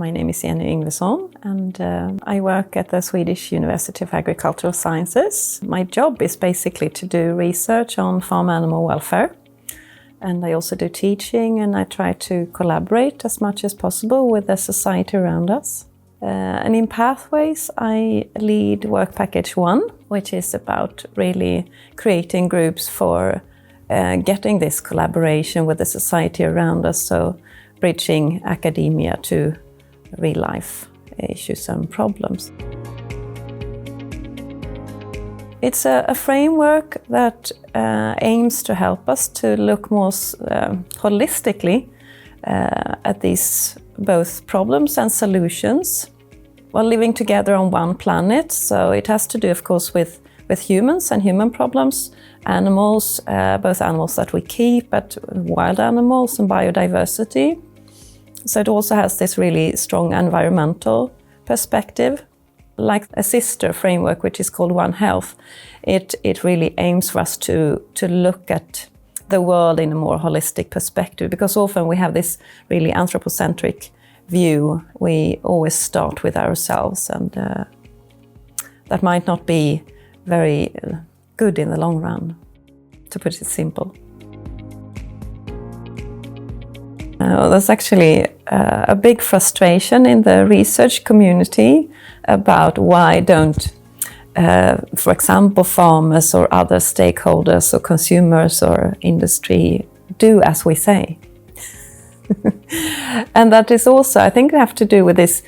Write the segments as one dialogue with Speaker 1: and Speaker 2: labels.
Speaker 1: My name is Yngvesson and I work at the Swedish University of Agricultural Sciences. My job is basically to do research on farm animal welfare, and I also do teaching, and I try to collaborate as much as possible with the society around us. And in Pathways I lead work package 1, which is about really creating groups for getting this collaboration with the society around us, so bridging academia to real life issues and problems. It's a framework that aims to help us to look more holistically at these both problems and solutions while living together on one planet. So it has to do, of course, with humans and human problems, animals, both animals that we keep, but wild animals and biodiversity. So it also has this really strong environmental perspective. Like a sister framework, which is called One Health, it really aims for us to look at the world in a more holistic perspective, because often we have this really anthropocentric view. We always start with ourselves, and that might not be very good in the long run, to put it simple. There's actually a big frustration in the research community about why don't, for example, farmers or other stakeholders or consumers or industry do as we say. And that is also, I think, have to do with this,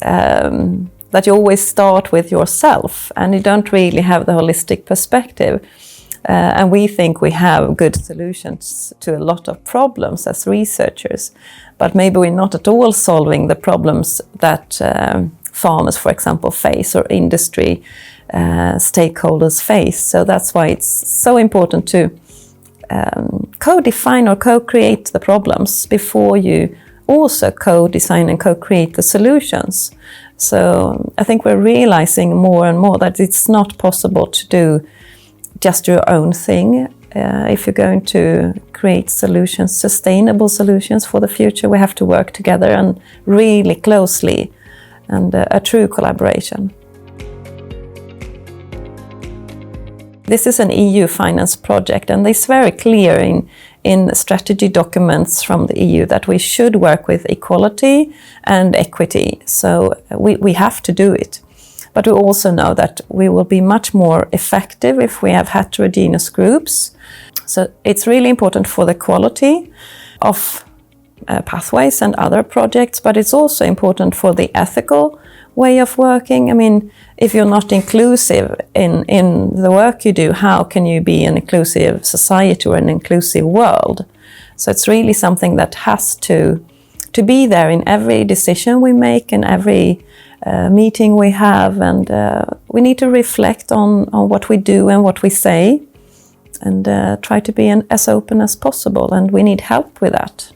Speaker 1: that you always start with yourself and you don't really have the holistic perspective. And we think we have good solutions to a lot of problems as researchers, but maybe we're not at all solving the problems that farmers, for example, face, or industry stakeholders face. So that's why it's so important to co-define or co-create the problems before you also co-design and co-create the solutions. So I think we're realizing more and more that it's not possible to do just your own thing. If you're going to create solutions, sustainable solutions for the future, we have to work together and really closely, and a true collaboration. This is an EU finance project, and it's very clear in strategy documents from the EU that we should work with equality and equity. So we have to do it. But we also know that we will be much more effective if we have heterogeneous groups. So it's really important for the quality of Pathways and other projects, but it's also important for the ethical way of working. I mean, if you're not inclusive in the work you do, how can you be an inclusive society or an inclusive world? So it's really something that has to be there in every decision we make and every meeting we have, and we need to reflect on what we do and what we say, and try to be as open as possible, and we need help with that.